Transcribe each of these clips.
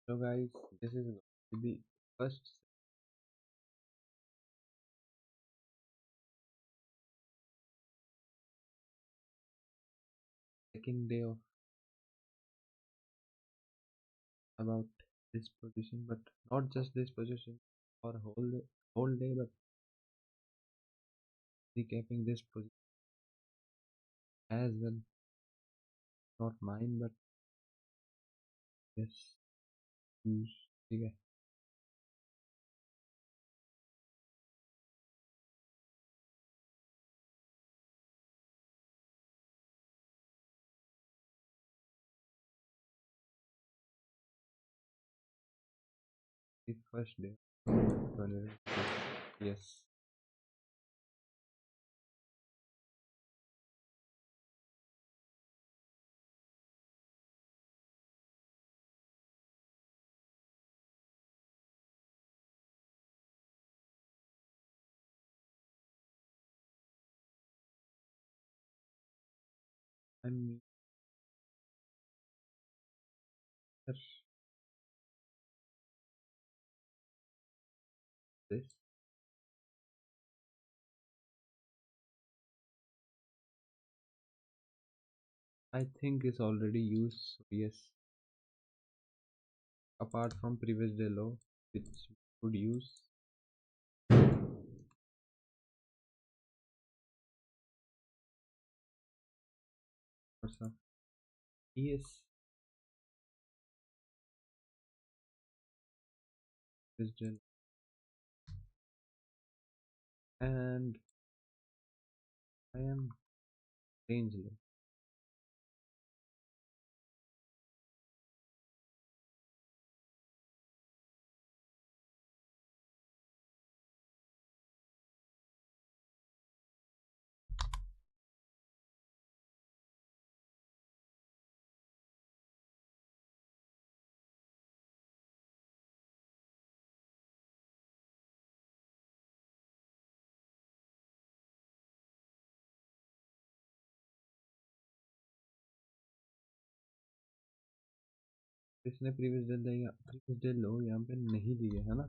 So guys, this is going to be first second day of about this position, but not just this position for whole day, but recapping this position as well. Not mine, but yes, who's ठीक है. The first day. Yes, and this I think is already used. So yes, apart from previous day law, which we could use. What's up? Yes, previous day law. And I am strangely. इसने previous day लो यहाँ पे नहीं लिए है ना.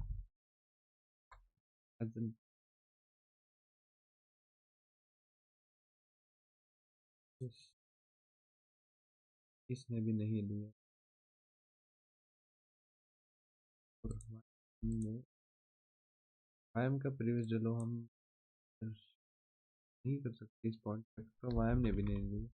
As in, इसने भी नहीं लिए. और हमने वायम का प्रीवियस डे लो हम नहीं कर सकते इस पॉइंट तक, तो वायम ने भी नहीं लिए.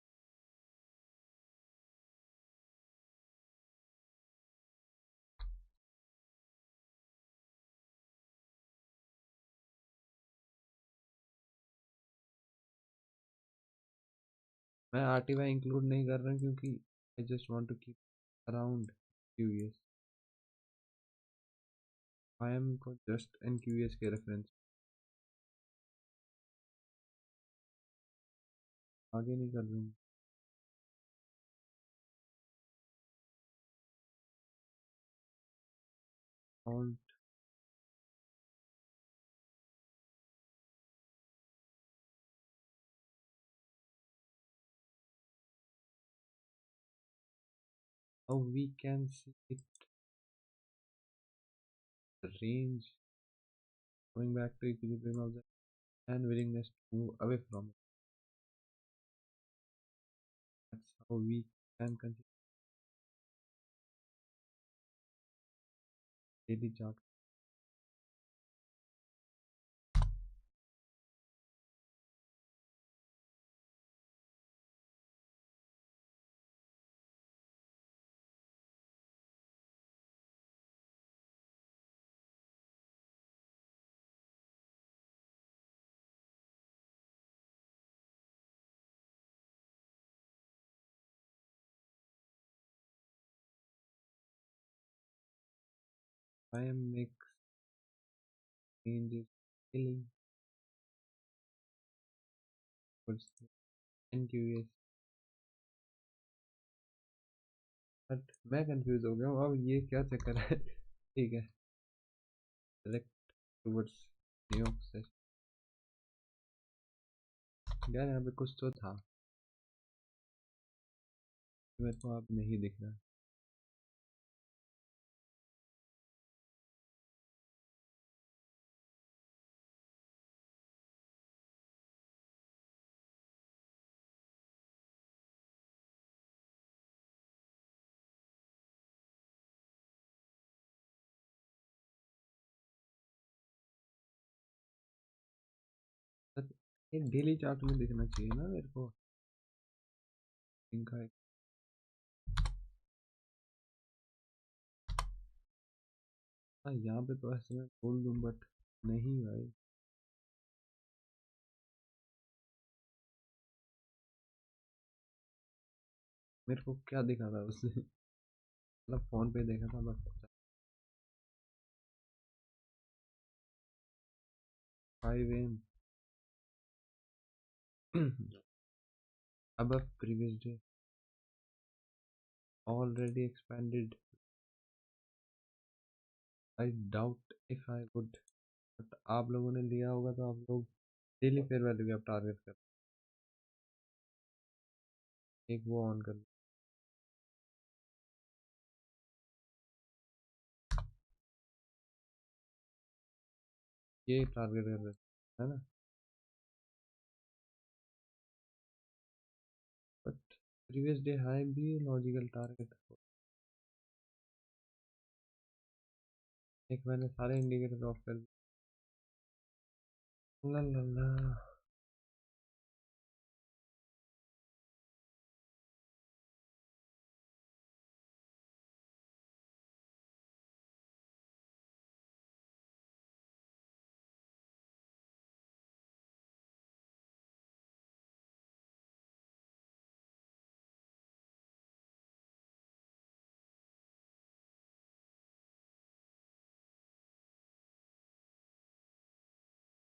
मैं आरटीवाई इंक्लूड नहीं कर रहा क्योंकि I just want to keep around QS. YM को जस्ट एनक्यूएस के रेफरेंस आगे नहीं कर दूंगा. और how we can see it, the range going back to equilibrium of the and willingness to move away from it. That's how we can consider daily chart. I am makes changes killing towards NQS. But मैं confuse हो गया हूँ अब ये क्या चक्कर है. ठीक है. Select towards new. यार यहाँ पे कुछ तो था मेरे को अब नहीं दिख रहा. ये डेली चार्ट में दिखना चाहिए ना मेरे को इनका। हाँ यहाँ पे तो ऐसे मैं बोल दूँ बट नहीं भाई। मेरे को क्या दिखा था उसने मतलब फोन पे देखा था but 5 AM above previous day already expanded. I doubt if I would, but आप लोगों ने लिया होगा तो आप लोग daily fair value gap target कर एक वो ऑन कर लो। ये टारगेट कर रहे है ना बट प्रीवियस डे हाई भी लॉजिकल टारगेट। एक मैंने सारे इंडिकेटर ऑफ कर दिए। ला ला ला।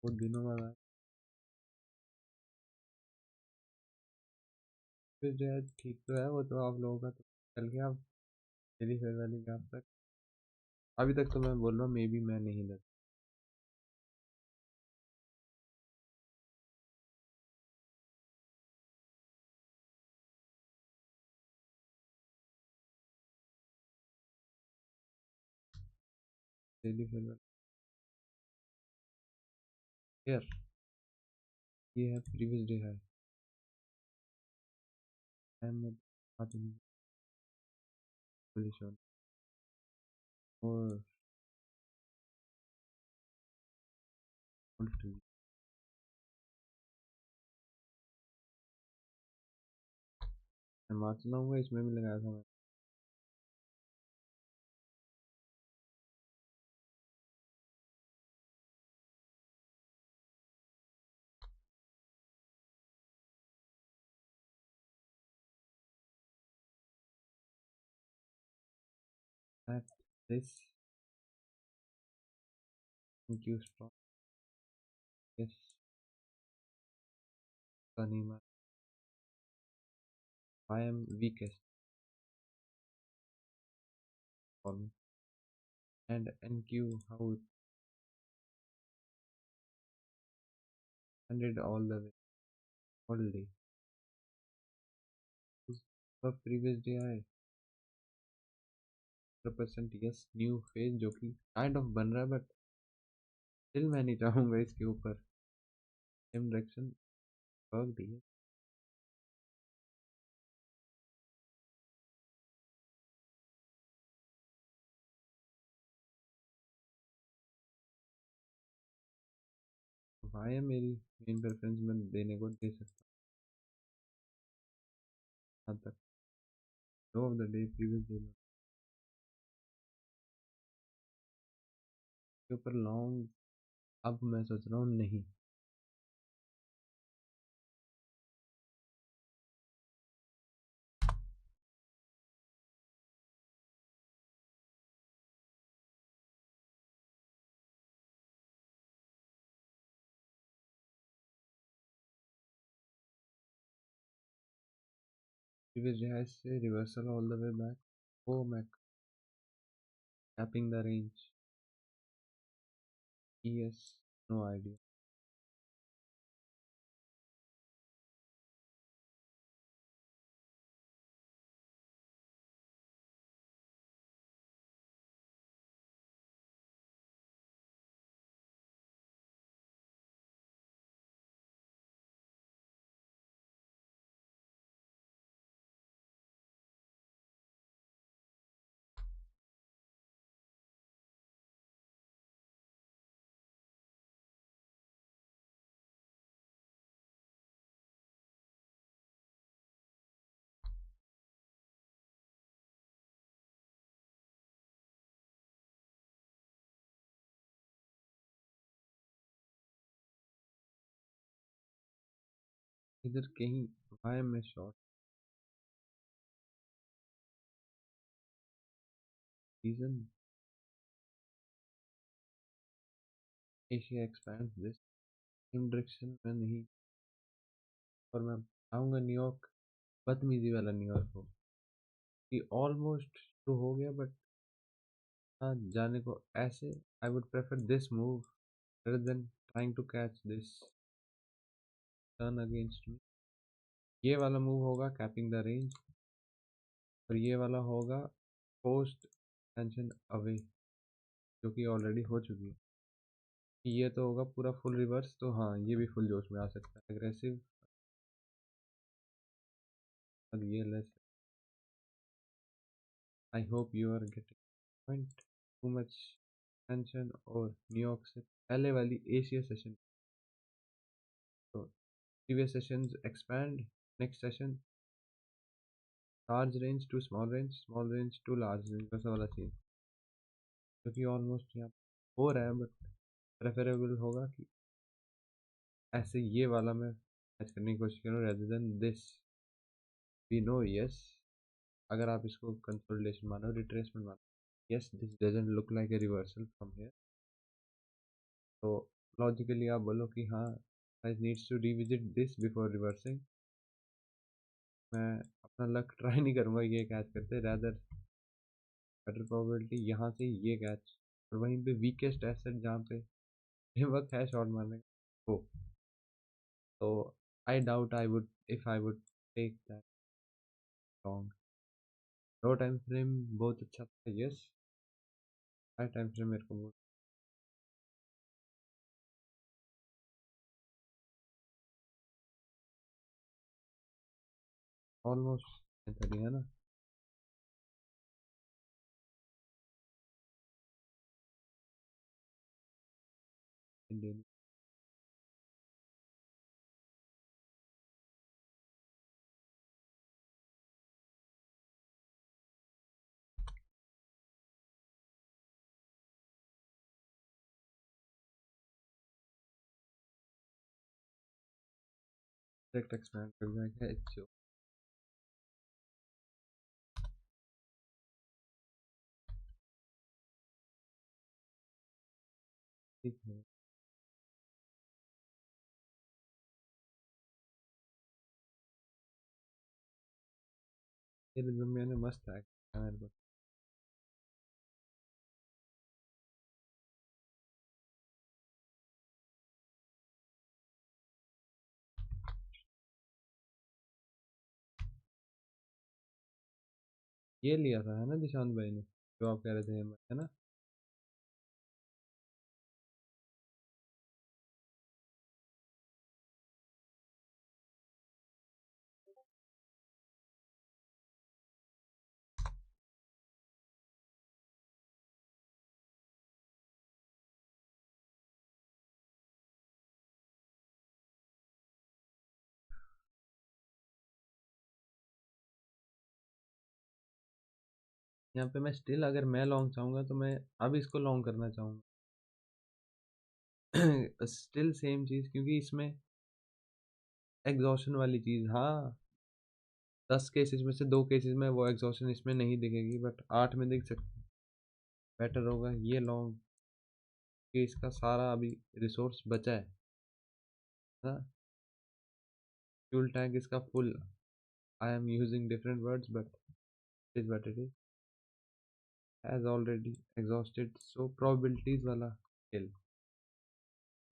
बहुत दिनों बाद आया। फिर जो है ठीक तो है वो तो आप लोगों का तो चल गया अब डेली फेयर वैल्यू गैप तक। अभी तक तो मैं बोल रहा हूँ मे बी मैं नहीं लग डेली फेयर वैल्यू यार। ये है प्रीवियस डे है मैं बात नहीं पुलिस और उल्टी मैं मार चलाऊंगा इसमें भी लगाया था मैं। At this thank you strong yes Tanima I am weakest for me and NQ how it ended all the way all day the previous day I 100% yes new phase जो कि काइंड ऑफ बन रहा है but still मैं नहीं चाहूंगा इसके ऊपर सेम डायरेक्शन वर्क दी है। भाई मेरी मेन प्रेफरेंस में देने को दे सकता हूँ तक low of the day previous day के ऊपर लॉन्ग अब मैं सोच रहा हूँ नहीं। प्रीवियस डे से reversal all the way back oh मैं tapping the range yes no idea इधर कहीं वाई में short region Asia expand this same direction में नहीं, और मैं आऊँगा न्यूयॉर्क, बदतमीजी वाला न्यूयॉर्क हो कि ऑलमोस्ट तो हो गया, बट हाँ जाने को ऐसे I would prefer this move rather than trying to catch this turn against me। ये वाला मूव होगा कैपिंग द रेंज, और ये वाला होगा पोस्ट टेंशन अवे, जो कि ऑलरेडी हो चुकी है। ये तो होगा पूरा फुल रिवर्स, तो हाँ ये भी फुल जोश में आ सकता है एग्रेसिव। अब ये less, I hope you are getting point. Too much tension, और न्यूयॉर्क से पहले वाली एशिया सेशन, तो previous sessions expand, next session large range to small range to large range, वैसा वाला सीन, क्योंकि ऑलमोस्ट यहाँ हो रहा है, बट प्रेफरेबल होगा कि ऐसे ये वाला मैं मैच करने की कोशिश करूँ rather than this. We know yes, अगर आप इसको कंसोलिडेशन मानो, रिट्रेसमेंट मानो, yes this doesn't look like a reversal from here, तो लॉजिकली आप बोलो कि हाँ price needs to revisit this before reversing. मैं अपना लक ट्राई नहीं करूँगा ये कैच करते, रैदर बेटर प्रोबेबिलिटी यहाँ से ये कैच, और वहीं पे वीकेस्ट एसेट जहाँ पे वक्त है शॉर्ट मारने का हो, तो I doubt I would if I would take that long. Low time frame बहुत अच्छा था, यस हाई टाइम फ्रेम मेरे को बहुत ऑलमोस्ट है ना। इंडियन डायरेक्ट एक्सपैंड कर जाएगा एच, ठीक है। ये रिज्यूम मैंने मस्त है मेरे को। ये लिया था है ना निशांत भाई ने, जो आप कह रहे थे है ना। यहाँ पे मैं स्टिल, अगर मैं लॉन्ग चाहूँगा तो मैं अब इसको लॉन्ग करना चाहूँगा। स्टिल सेम चीज़, क्योंकि इसमें एग्जॉशन वाली चीज़, हाँ 10 केसेस में से 2 केसेस में वो एग्जॉशन इसमें नहीं दिखेगी, बट 8 में दिख सकती है। बेटर होगा ये लॉन्ग, कि इसका सारा अभी रिसोर्स बचा है ना। फ्यूल टैंक इसका full, I am using different words but is what it is, has already exhausted, so probabilities वाला खेल,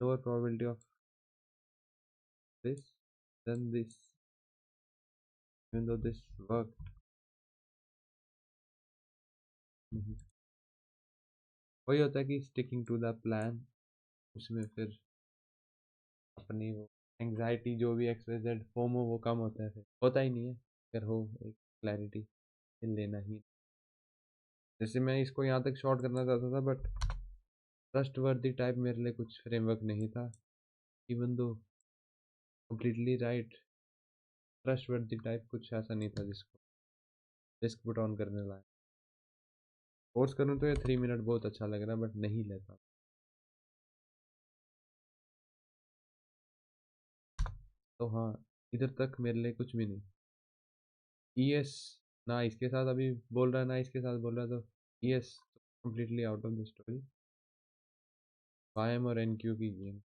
lower probability of this than this, even though this work नहीं। वही होता है कि स्टिकिंग टू द प्लान, उसमें फिर अपनी वो एंग्जाइटी जो भी एक्सप्रेस फोमो वो कम होता है, फिर होता ही नहीं है अगर हो एक क्लैरिटी लेना ही। जैसे मैं इसको यहाँ तक शॉर्ट करना चाहता था, बट ट्रस्ट वर्दी टाइप मेरे लिए कुछ फ्रेमवर्क नहीं था, even though completely right, trust वर्दी टाइप कुछ ऐसा नहीं था जिसको रिस्क पुट ऑन करने लायक। फोर्स करूँ तो ये 3 मिनट बहुत अच्छा लग रहा है, बट नहीं लेता। तो हाँ इधर तक मेरे लिए कुछ भी नहीं। ईएस ना इसके साथ अभी बोल रहा है, ना इसके साथ बोल रहा है, तो ES completely out of the story. YM और एनक्यू की गेम,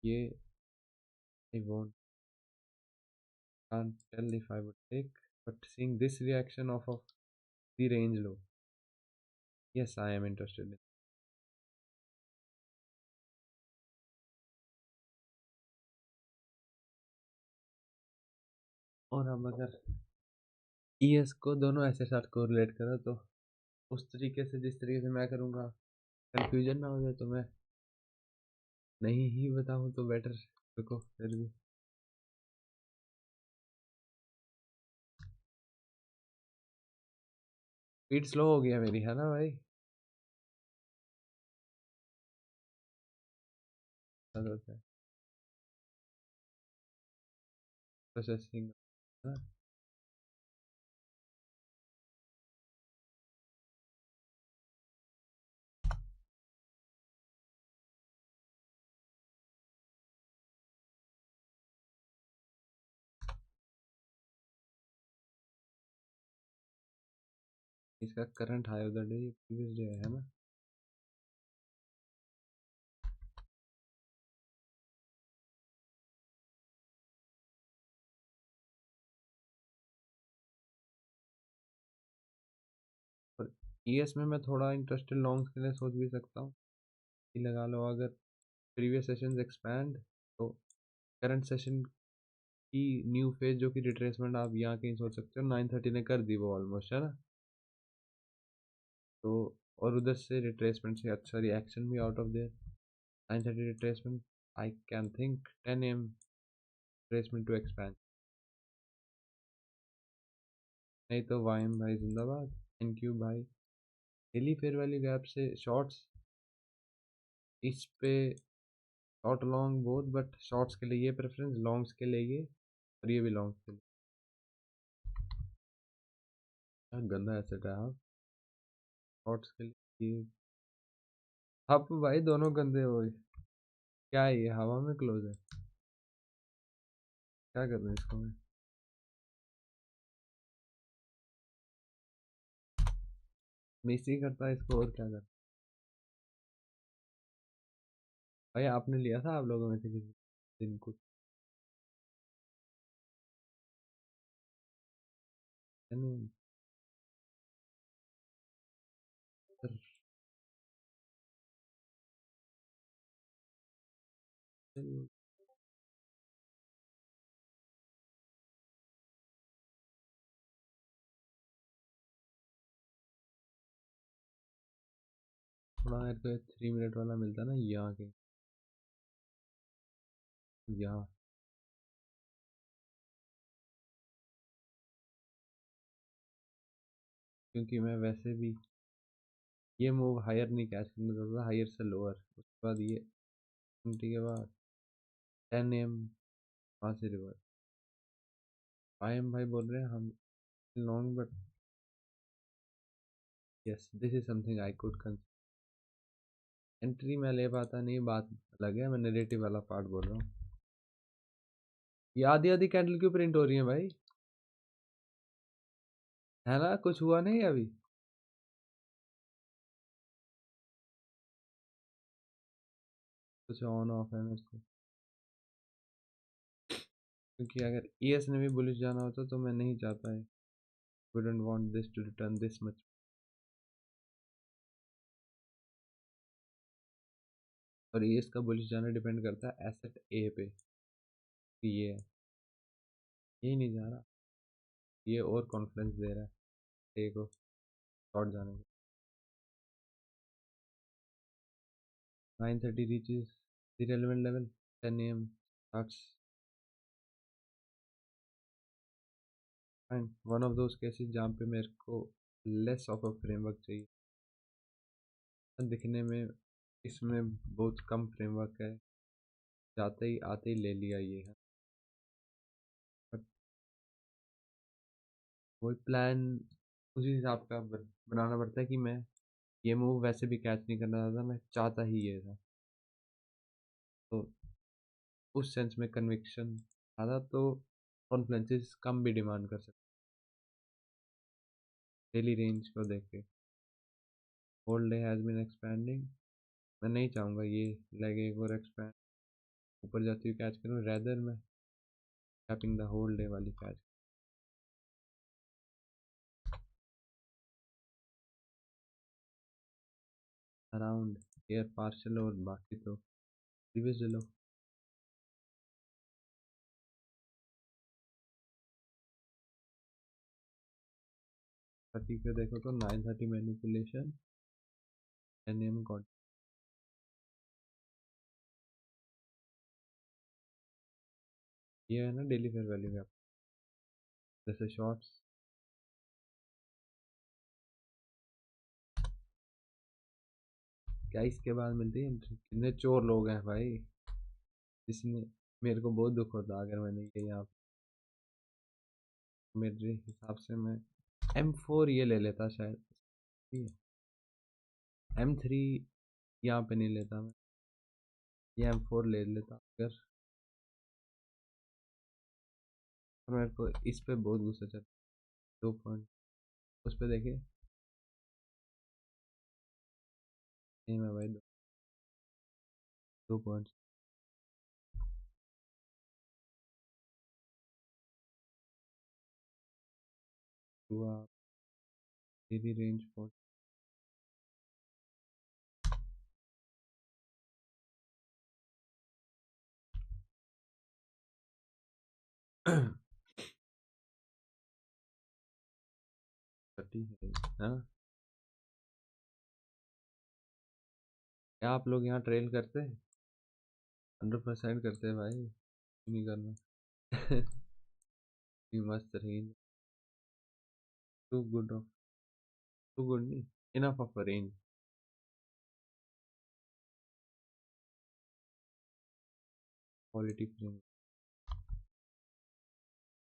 ये I won't can't tell if I would take, but seeing this reaction of the range low, yes, I am interested in. और हम अगर ईएस को दोनों ऐसे साथ कोरिलेट करो तो उस तरीके से, जिस तरीके से मैं करूँगा, कंफ्यूजन ना हो जाए, तो मैं नहीं ही बताऊँ तो बेटर। रुको फिर भी स्पीड स्लो हो गया मेरी, है ना भाई? प्रोसेसिंग। इसका current high of the day previous day है ना? और ईएस में मैं थोड़ा इंटरेस्टेड लॉन्ग्स के लिए सोच भी सकता हूँ कि लगा लो, अगर प्रीवियस सेशंस एक्सपैंड तो करंट सेशन की न्यू फेज जो कि रिट्रेसमेंट, आप यहाँ कहीं सोच सकते हो 930 ने कर दी वो ऑलमोस्ट, है ना? तो और उधर से रिट्रेसमेंट से अच्छा रिएक्शन भी out of there, 930 retracement, I can think 10 AM retracement to expand. नहीं तो वाइम भाई जिंदाबाद, एनक्यू भाई डेली फेयर वाली गैप से शॉर्ट्स इस पे, short long both, but shorts के लिए ये प्रेफरेंस, लॉन्ग्स के लिए ये, और ये भी लॉन्ग्स के लिए। क्या गंदा एसेट है, हाँ। शॉर्ट्स के लिए ये, अब भाई दोनों गंदे हो गए। क्या है ये, हवा में क्लोज है? क्या कर रहे हैं इसको मैं? मिस ही करता है इसको, और क्या कर। भाई आपने लिया था, आप लोगों में से किसी दिन कुछ? नहीं, सर, चलो, थोड़ा मेरे को 3 मिनट वाला मिलता ना यहाँ के, यहाँ, क्योंकि मैं वैसे भी ये मूव हायर नहीं कैच करना चाहता, हायर से लोअर, उसके बाद ये एमटी के बाद 10 AM वहाँ से रिवर्स। आई एम भाई बोल रहे हैं हम long, but yes this is something I could consider. Entry में ले पाता नहीं, बात अलग है, मैं नेगेटिव वाला पार्ट बोल रहा हूँ। ये आधी आधी कैंडल क्यों प्रिंट हो रही है भाई? है ना, कुछ हुआ नहीं अभी? कुछ ऑन ऑफ है मेरे को, क्योंकि अगर ईएस ने भी बुलिश जाना होता तो मैं नहीं चाहता है, wouldn't want this to return this much। और ईएस का बुलिश जाना डिपेंड करता है एसेट ए पे, कि ये है, यही नहीं जा रहा, ये और कॉन्फिडेंस दे रहा है ए को शॉर्ट जाने का। 930 reaches the relevant level, 10 AM starts, and one of those cases जहाँ पे मेरे को लेस ऑफ अ फ्रेमवर्क चाहिए, दिखने में इसमें बहुत कम फ्रेमवर्क है, जाते ही आते ही ले लिया ये है, बट वही प्लान उसी हिसाब का बनाना पड़ता है कि मैं ये मूव वैसे भी कैच नहीं करना चाहता, मैं चाहता ही ये था। तो उस सेंस में कन्विक्शन ज़्यादा, तो कॉन्फ्लुएंसेस कम भी डिमांड कर सकते डेली रेंज को देख के। Whole day has been expanding, मैं नहीं चाहूँगा ये लेग एक और एक्सपेंड ऊपर जाती हुई कैच करूँ, रेदर मैं टैपिंग द होल डे वाली कैच अराउंड एयर पार्शल, और बाकी तो प्रीवियस लो। थर्टी पे देखो तो 9:30 मैनिपुलेशन 10 AM कॉन्ट, ये है ना डेली फेयर वैल्यू गैप, जैसे शॉर्ट्स क्या इसके बाद मिलती है एंट्री। कितने चोर लोग हैं भाई, जिसने मेरे को बहुत दुख होता अगर मैंने ये यहाँ, मेरे हिसाब से मैं M4 ये ले लेता शायद, M3 यहाँ पे नहीं लेता मैं, ये M4 ले लेता अगर। मेरे को इस पे बहुत गुस्सा चलता, 2 पॉइंट उस पे देखे नहीं मैं भाई, 2 पॉइंट हुआ तेरी रेंज पहुंच। थर्टी है हाँ। क्या आप लोग यहाँ ट्रेल करते हैं? 100% करते हैं भाई, क्यों नहीं करना। ये मस्त range, too good of, too good नहीं, enough of a range. Quality frame,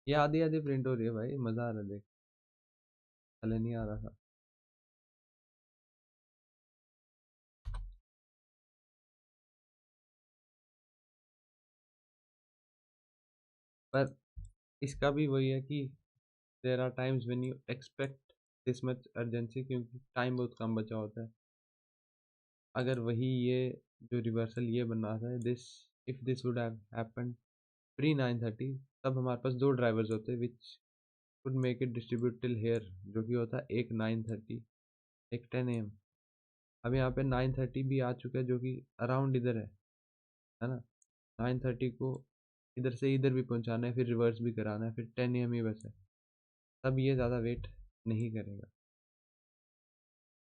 ये आधी आधी प्रिंट हो रही है भाई, मजा आ रहा है देख, पहले नहीं आ रहा था। पर इसका भी वही है कि there are times when you expect this much urgency, क्योंकि टाइम बहुत कम बचा होता है। अगर वही ये जो रिवर्सल ये बना था, this if this would have happened pre 9:30, तब हमारे पास दो ड्राइवर्स होते which would make it distribute till here, जो कि होता है एक 9:30 एक 10 AM। अब यहाँ पे 9:30 भी आ चुका है जो कि अराउंड इधर है ना। 9:30 को इधर से इधर भी पहुँचाना है, फिर रिवर्स भी कराना है, फिर 10 AM ही बस है, तब ये ज़्यादा वेट नहीं करेगा।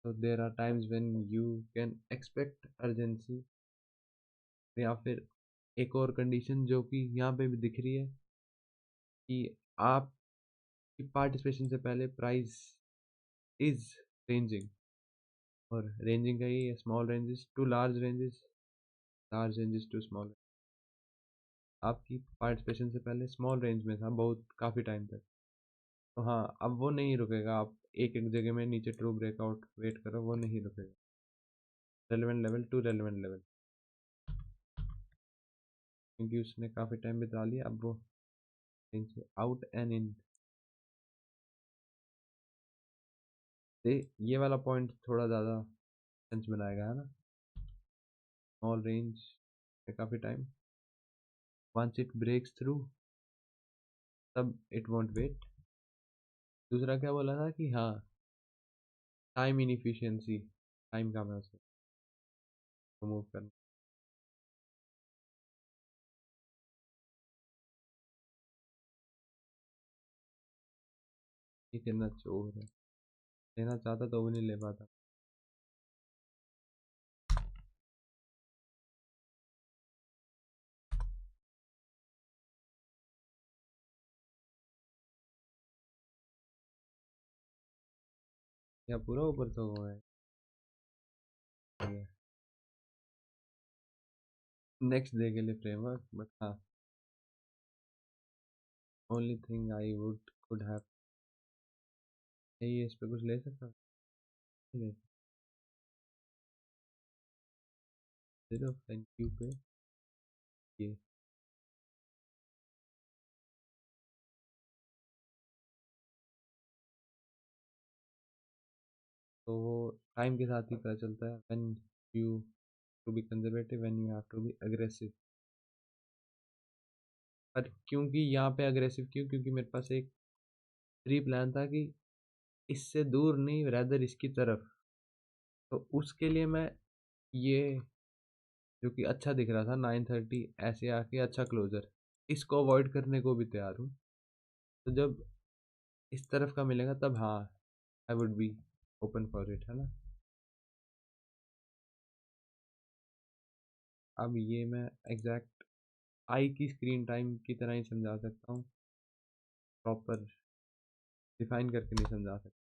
तो there are times when you can expect urgency, या फिर एक और कंडीशन जो कि यहाँ पे भी दिख रही है कि आपकी पार्टिसिपेशन से पहले प्राइस इज रेंजिंग, और रेंजिंग का ही small ranges to large ranges, large ranges to small. आपकी पार्टिसिपेशन से पहले स्मॉल रेंज में था बहुत काफ़ी टाइम तक, तो हाँ अब वो नहीं रुकेगा। आप एक एक जगह में नीचे ट्रू ब्रेकआउट वेट करो, वो नहीं रुकेगा। Relevant level to relevant level, क्योंकि उसने काफ़ी टाइम बिता लिया, अब वो आउट एंड इन। ये वाला पॉइंट थोड़ा ज़्यादा सेंस बनाएगा है ना, स्मॉल रेंज पे काफ़ी time, once it breaks through तब इट वॉन्ट वेट। दूसरा क्या बोला था कि हाँ, टाइम इनफिशियंसी, टाइम कम है उसको मूव करना। ये कितना चोर है, लेना चाहता तो वो नहीं ले पाता। या पूरा ऊपर तो हुआ है। नेक्स्ट डे के लिए फ्रेमवर्क, बट हाँ, only thing I would could have, ये इस पे कुछ ले सकता हूँ? नहीं ले, सिर्फ थैंक यू पे ये तो वो टाइम के साथ ही पता चलता है when you to be conservative, when you have to be aggressive. पर क्योंकि यहाँ पे अग्रेसिव क्यों, क्योंकि मेरे पास एक प्री प्लान था कि इससे दूर नहीं, रैदर इसकी तरफ। तो उसके लिए मैं ये जो कि अच्छा दिख रहा था 9:30 ऐसे आके अच्छा क्लोजर, इसको अवॉइड करने को भी तैयार हूँ। तो जब इस तरफ का मिलेगा तब हाँ, I would be open for it, है ना। अब ये मैं एग्जैक्ट आई की स्क्रीन टाइम की तरह ही समझा सकता हूँ, प्रॉपर डिफाइन करके नहीं समझा सकता।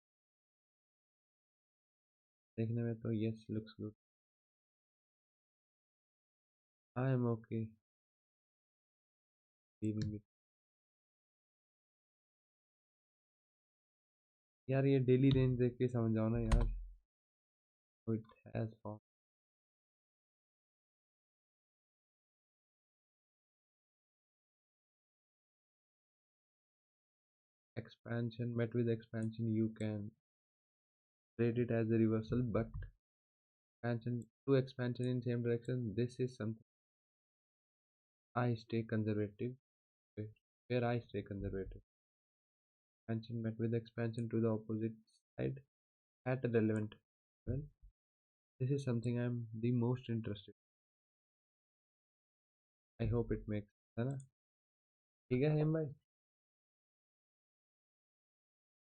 देखने में तो yes looks good, I am okay leaving it. यार ये डेली रेंज देख के समझ जाओ ना यार, it has form expansion, met with expansion you can rate it as a reversal, but expansion in same direction, this is something I stay conservative with, where I stay conservative. Expansion met with expansion to the opposite side at a relevant level, this is something I'm the most interested। I hope it makes, है ना। ठीक है हेम भाई।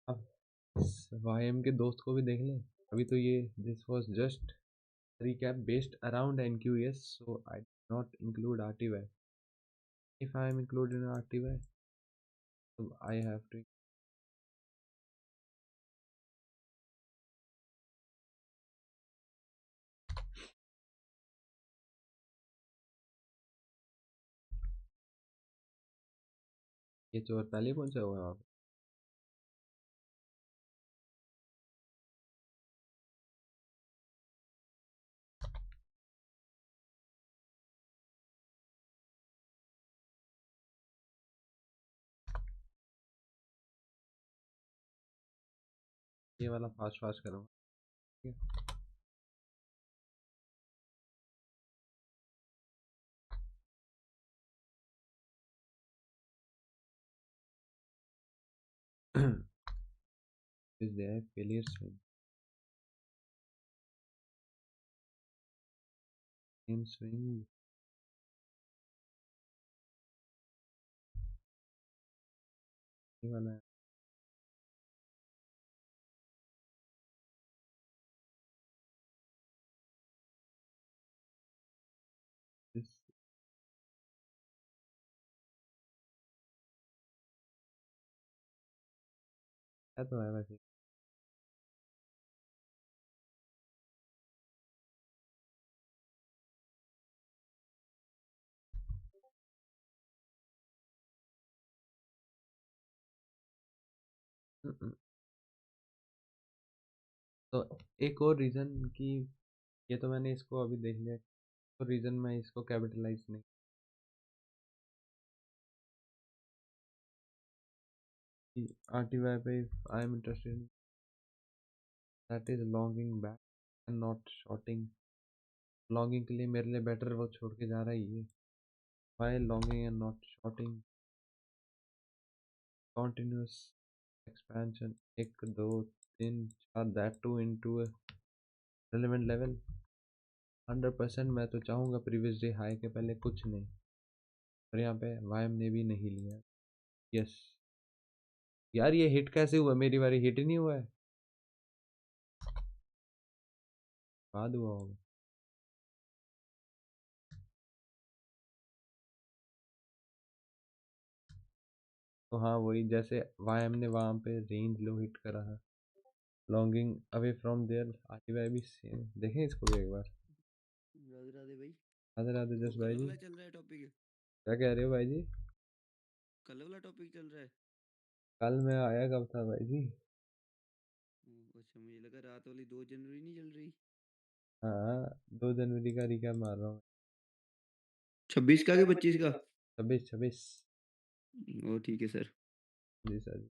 अब इस वाईएम के दोस्त को भी देख लें। अभी तो ये this was just recap based around NQS, so I did not include RTY। if I am including RTY, so I have to, ये चोर पहले पहुंचा हुआ है वहाँ पे। ये वाला फास्ट फास्ट करूँगा, ठीक है। is there failure swing, same swing, ये वाला है this, है तो है वैसे। तो एक और रीज़न कि ये तो मैंने इसको अभी देख लिया, तो रीज़न मैं इसको कैपिटलाइज नहीं कि RTY पे I am interested, that is longing back and not shorting. Longing के लिए मेरे लिए बेटर वो छोड़ के जा रहा है ये, why longing and not shorting. continuous expansion 1 2 3 4, that too into a relevant level। 100% मैं तो चाहूँगा प्रीवियस डे हाई के पहले कुछ नहीं, और यहाँ पे वाईएम ने भी नहीं लिया। यस यार ये हिट कैसे हुआ, मेरी बारी हिट ही नहीं हुआ है, बाद हुआ होगा। तो हाँ वही, जैसे वाईएम ने वहाँ पे रेंज लो हिट करा है, लॉन्गिंग अवे फ्रॉम देयर, आरटीवाई भी सेम। देखें इसको भी एक बार। राधे राधे भाई। राधे राधे वो जस कल भाई जी। वाला चल रहा है टॉपिक? क्या कह रहे हो भाई जी। कल वाला टॉपिक चल रहा है? कल मैं आया कब था भाई जी। अच्छा, मुझे लगा रात वाली 2 जनवरी नहीं चल रही। हाँ 2 जनवरी का रिकैप मार रहा हूँ। 26 का कि 25 का? 26 26। ओ ठीक है सर। जी सर।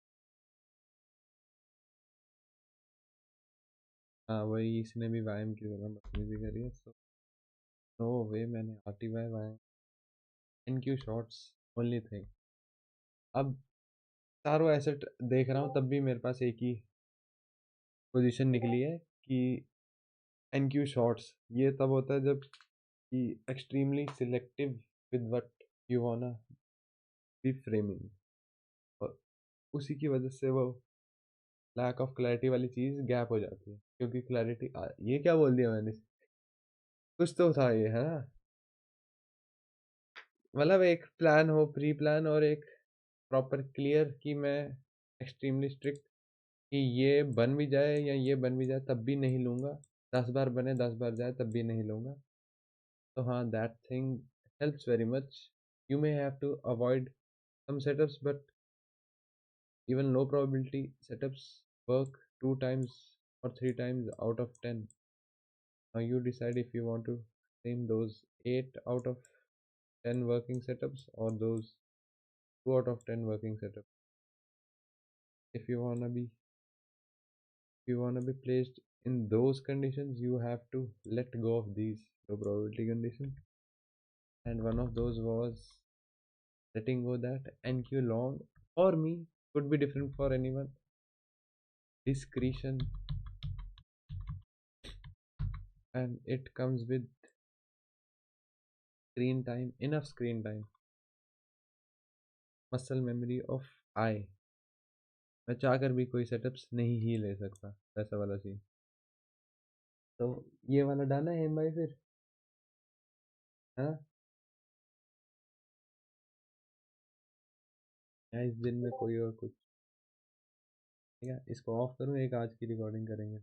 हाँ वही, इसने भी वायम की तरह बदतमीजी करी है, सो नो वे मैंने RTY वायम NQ shots only thing. अब चारों एसेट देख रहा हूँ तब भी मेरे पास एक ही पोजीशन निकली है कि NQ शॉट्स। ये तब होता है जब कि extremely selective with what you wanna be framing, और उसी की वजह से वो लैक ऑफ क्लैरिटी वाली चीज़ गैप हो जाती है, क्योंकि क्लैरिटी ये क्या बोल दिया मैंने, कुछ तो था ये, है ना। मतलब एक प्लान हो, प्री प्लान, और एक प्रॉपर क्लियर कि मैं एक्सट्रीमली स्ट्रिक्ट कि ये बन भी जाए या ये बन भी जाए तब भी नहीं लूँगा, 10 बार बने 10 बार जाए तब भी नहीं लूँगा। तो हाँ, that thing helps very much. You may have to avoid some setups, but even low probability setups work 2 times or 3 times out of 10. Now you decide if you want to claim those 8 out of 10 working setups or those 2 out of 10 working setups. If you wanna be if you wanna be placed in those conditions, you have to let go of these low probability conditions. And one of those was letting go that NQ long for me could be different for anyone. Discretion, and it comes with screen time, enough screen time, muscle memory of eye. मैं चाह कर भी कोई setups नहीं ही ले सकता, वैसा वाला सीन। तो ये वाला डाला है भाई फिर, हाँ, या इस दिन में कोई और कुछ। ठीक है, इसको ऑफ करूँ, एक आज की रिकॉर्डिंग करेंगे।